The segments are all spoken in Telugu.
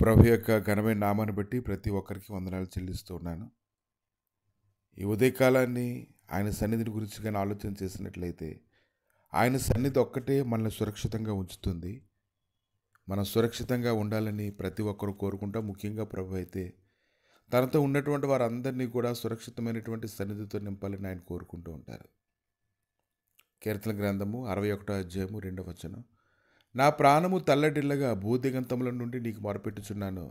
ప్రభు యొక్క ఘనమైన నామాన్ని బట్టి ప్రతి ఒక్కరికి వందనాలు చెల్లిస్తూ ఉన్నాను. ఈ ఉదయకాలాన్ని ఆయన సన్నిధిని గురించి కానీ ఆలోచన చేసినట్లయితే, ఆయన సన్నిధి ఒక్కటే మనల్ని సురక్షితంగా ఉంచుతుంది. మనం సురక్షితంగా ఉండాలని ప్రతి ఒక్కరు కోరుకుంటాం. ముఖ్యంగా ప్రభు అయితే తనతో ఉన్నటువంటి వారందరినీ కూడా సురక్షితమైనటువంటి సన్నిధితో నింపాలని ఆయన కోరుకుంటూ ఉంటారు. కీర్తన గ్రంథము 61 అధ్యాయము 2వ వచనం. నా ప్రాణము తల్లడిల్లగా భూదిగంతముల నుండి నీకు మొరపెట్టుచున్నాను.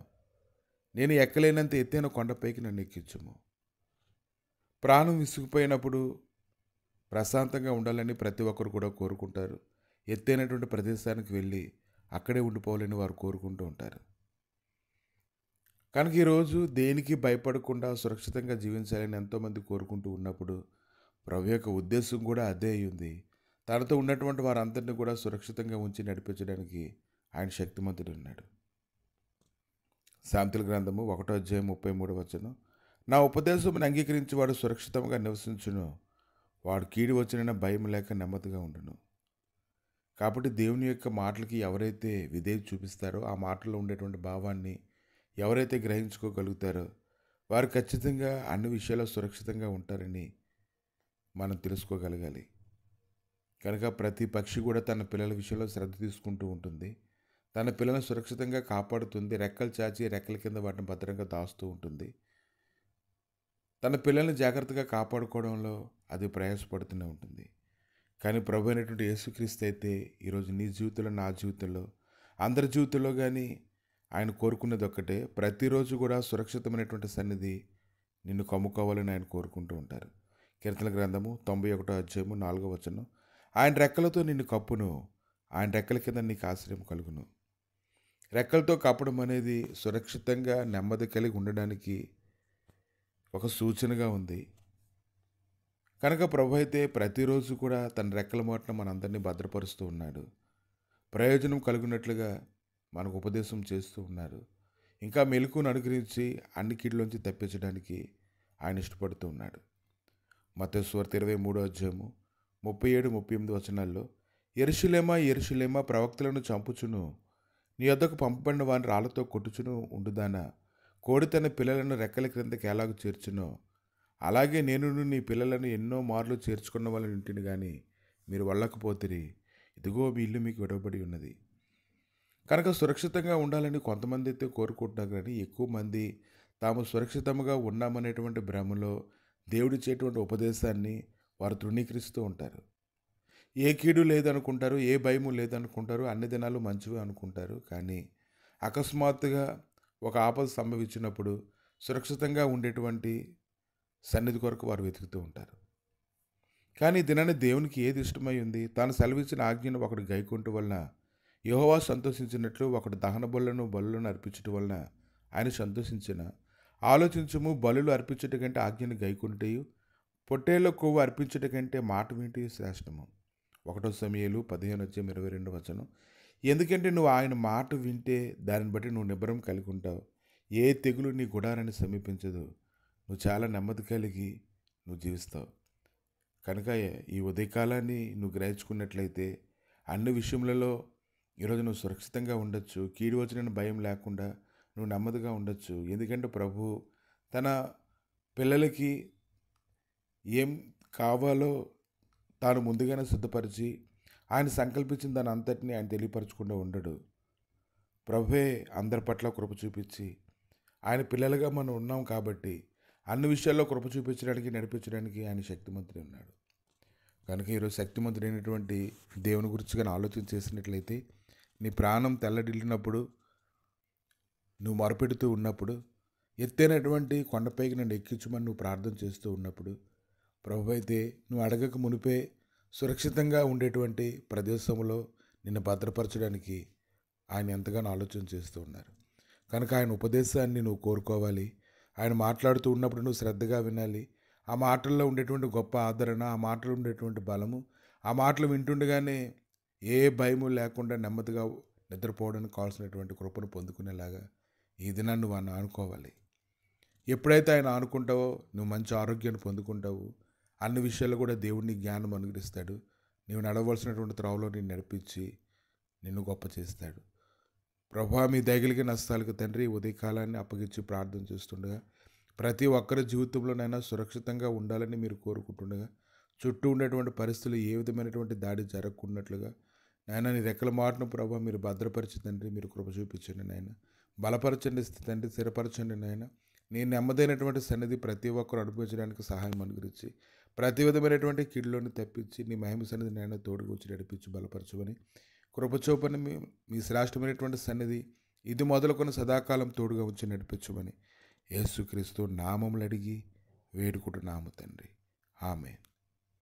నేను ఎక్కలేనంత ఎత్తైన కొండపైకి నన్ను ఎక్కించుము. ప్రాణం విసిగిపోయినప్పుడు ప్రశాంతంగా ఉండాలని ప్రతి ఒక్కరు కూడా కోరుకుంటారు. ఎత్తైనటువంటి ప్రదేశానికి వెళ్ళి అక్కడే ఉండిపోవాలని వారు కోరుకుంటూ ఉంటారు. కనుక ఈరోజు దేనికి భయపడకుండా సురక్షితంగా జీవించాలని ఎంతోమంది కోరుకుంటూ ఉన్నప్పుడు ప్రభు యొక్క ఉద్దేశం కూడా అదే అయ్యింది. తనతో ఉన్నటువంటి వారందరినీ కూడా సురక్షితంగా ఉంచి నడిపించడానికి ఆయన శక్తిమంతుడు ఉన్నాడు. సామెతల గ్రంథము 1వ అధ్యాయం 33వ వచనం. నా ఉపదేశమును అంగీకరించి వాడు సురక్షితంగా నివసించును. వాడు కీడు వచ్చిన భయం లేక నెమ్మదిగా ఉండును. కాబట్టి దేవుని యొక్క మాటలకి ఎవరైతే విధేయత చూపిస్తారో, ఆ మాటల్లో ఉండేటువంటి భావాన్ని ఎవరైతే గ్రహించుకోగలుగుతారో వారు ఖచ్చితంగా అన్ని విషయాల్లో సురక్షితంగా ఉంటారని మనం తెలుసుకోగలగాలి. కనుక ప్రతి పక్షి కూడా తన పిల్లల విషయంలో శ్రద్ధ తీసుకుంటూ ఉంటుంది. తన పిల్లలను సురక్షితంగా కాపాడుతుంది. రెక్కలు చాచి రెక్కల కింద వాటిని భద్రంగా దాస్తూ ఉంటుంది. తన పిల్లల్ని జాగ్రత్తగా కాపాడుకోవడంలో అది ప్రయాసపడుతూనే ఉంటుంది. కానీ ప్రభు అయినటువంటి యేసుక్రీస్తు అయితే ఈరోజు నీ జీవితంలో, నా జీవితంలో, అందరి జీవితంలో కానీ ఆయన కోరుకున్నది ఒక్కటే, ప్రతిరోజు కూడా సురక్షితమైనటువంటి సన్నిధి నిన్ను కమ్ముకోవాలని ఆయన కోరుకుంటూ ఉంటారు. కీర్తన గ్రంథము 91వ అధ్యాయము 4వ వచనం. ఆయన రెక్కలతో నిన్ను కప్పును, ఆయన రెక్కల కింద నీకు ఆశ్రయం కలుగును. రెక్కలతో కప్పడం అనేది సురక్షితంగా నెమ్మది కలిగి ఉండడానికి ఒక సూచనగా ఉంది. కనుక ప్రభు అయితే ప్రతిరోజు కూడా తన రెక్కల మాటన మనందరినీ భద్రపరుస్తూ ఉన్నాడు. ప్రయోజనం కలిగినట్లుగా మనకు ఉపదేశం చేస్తూ ఉన్నారు. ఇంకా మెలకువను అనుగ్రహించి అన్ని కీడులోంచి తప్పించడానికి ఆయన ఇష్టపడుతూ ఉన్నాడు. మత్తయి సువార్త 23వ అధ్యాయము 37-38 వచనాల్లో, యెరూషలేమా యెరూషలేమా, ప్రవక్తలను చంపుచును, నీ వద్దకు పంపబడిన వారిని రాళ్లతో కొట్టుచును ఉండుదానా, కోడి తన పిల్లలను రెక్కల క్రిందకి ఎలాగూ చేర్చునో అలాగే నేను నీ పిల్లలను ఎన్నో మార్లు చేర్చుకున్న వాళ్ళని ఇంటిని కానీ మీరు వెళ్ళకపోతిరి. ఇదిగో మీ ఇల్లు మీకు విడవబడి ఉన్నది. కనుక సురక్షితంగా ఉండాలని కొంతమంది అయితే కోరుకుంటున్నారు, కానీ ఎక్కువ మంది తాము సురక్షితంగా ఉన్నామనేటువంటి భ్రమలో దేవుడిచ్చేటువంటి ఉపదేశాన్ని వారు తృణీకరిస్తూ ఉంటారు. ఏ కీడు లేదనుకుంటారు, ఏ భయము లేదనుకుంటారు, అన్ని దినాలు మంచివి అనుకుంటారు. కానీ అకస్మాత్తుగా ఒక ఆపద సంభవించినప్పుడు సురక్షితంగా ఉండేటువంటి సన్నిధి కొరకు వారు వెతుకుతూ ఉంటారు. కానీ దినాన్ని దేవునికి ఏది ఇష్టమై ఉంది? తాను సెలవిచ్చిన ఆజ్ఞను ఒకడు గైకొంటు వలన యెహోవా సంతోషించినట్లు ఒకడు దహన బలులను అర్పించటం వలన ఆయన సంతోషించిన. ఆలోచించుము, బలులు అర్పించట కంటే ఆజ్ఞను గైకొనుటయు, పొట్టేళ్ల కొవ్వు అర్పించట కంటే మాట వింటే శ్రేష్టము. 1 సమూయేలు 15:22 వచనం. ఎందుకంటే నువ్వు ఆయన మాట వింటే దానిని బట్టి నువ్వు నిబ్బరం కలిగి ఉంటావు. ఏ తెగులు నీ గుడారాన్ని సమీపించదు. నువ్వు చాలా నెమ్మది కలిగి నువ్వు జీవిస్తావు. కనుక ఈ ఉదయకాలాన్ని నువ్వు గ్రహించుకున్నట్లయితే అన్ని విషయములలో ఈరోజు నువ్వు సురక్షితంగా ఉండొచ్చు. కీడు వచ్చిన భయం లేకుండా నువ్వు నెమ్మదిగా ఉండొచ్చు. ఎందుకంటే ప్రభు తన పిల్లలకి ఏం కావాలో తాను ముందుగానే సిద్ధపరిచి ఆయన సంకల్పించిన దాని అంతటినీ ఆయన తెలియపరచకుండా ఉండడు. ప్రభువే అందరి పట్ల కృప చూపించి ఆయన పిల్లలుగా మనం ఉన్నాం కాబట్టి అన్ని విషయాల్లో కృప చూపించడానికి, నడిపించడానికి ఆయన శక్తిమంతుడు ఉన్నాడు. కనుక ఈరోజు శక్తిమంతుడైనటువంటి దేవుని గురించి కానీ ఆలోచన చేసినట్లయితే, నీ ప్రాణం తెల్లడిల్లినప్పుడు, నువ్వు మొరపెడుతూ ఉన్నప్పుడు, ఎత్తైనటువంటి కొండపైకి నన్ను ఎక్కించమని నువ్వు ప్రార్థన చేస్తూ ఉన్నప్పుడు, ప్రభు అయితే నువ్వు అడగక మునిపే సురక్షితంగా ఉండేటువంటి ప్రదేశంలో నిన్ను భద్రపరచడానికి ఆయన ఎంతగానో ఆలోచన చేస్తూ ఉన్నారు. కనుక ఆయన ఉపదేశాన్ని నువ్వు కోరుకోవాలి. ఆయన మాట్లాడుతూ ఉన్నప్పుడు నువ్వు శ్రద్ధగా వినాలి. ఆ మాటల్లో ఉండేటువంటి గొప్ప ఆదరణ, ఆ మాటలు ఉండేటువంటి బలము, ఆ మాటలు వింటుండగానే ఏ భయము లేకుండా నెమ్మదిగా నిద్రపోవడానికి కావాల్సినటువంటి కృపను పొందుకునేలాగా ఈ దినాన్ని నువ్వు ఆయన ఆనుకోవాలి. ఎప్పుడైతే ఆయన ఆనుకుంటావో నువ్వు మంచి ఆరోగ్యాన్ని పొందుకుంటావు. అన్ని విషయాల్లో కూడా దేవుడిని జ్ఞానం అనుగ్రహిస్తాడు. నీవు నడవలసినటువంటి త్రోవలో నిన్ను నడిపించి నిన్ను గొప్ప చేస్తాడు. ప్రభువా, మీ దయగలిగిన హస్తాలకు తండ్రి ఉదయకాలాన్ని అప్పగించి ప్రార్థన చేస్తుండగా ప్రతి ఒక్కరి జీవితంలోనైనా సురక్షితంగా ఉండాలని మీరు కోరుకుంటుండగా చుట్టూ ఉండేటువంటి పరిస్థితులు ఏ విధమైనటువంటి దాడి జరగకున్నట్లుగా నాయన నీ రెక్కల మాటను ప్రభావ మీరు భద్రపరిచి తండ్రి మీరు కృప చూపించండి నాయన. బలపరచండి తండ్రి, స్థిరపరచండి నాయన. నీ నెమ్మదైనటువంటి సన్నిధి ప్రతి ఒక్కరు అనుభవించడానికి సహాయం అనుగ్రహించి ప్రతి విధమైనటువంటి కీడులోని తప్పించి నీ మహిమ సన్నిధి నాయన తోడుకు వచ్చి నడిపించి బలపరచమని కృపచూపని మీ శ్రేష్టమైనటువంటి సన్నిధి ఇది మొదలుకొని సదాకాలం తోడుగా ఉంచి నడిపించమని యేసుక్రీస్తు నామములు అడిగి వేడుకుంటున్నాము తండ్రి. ఆమేన్.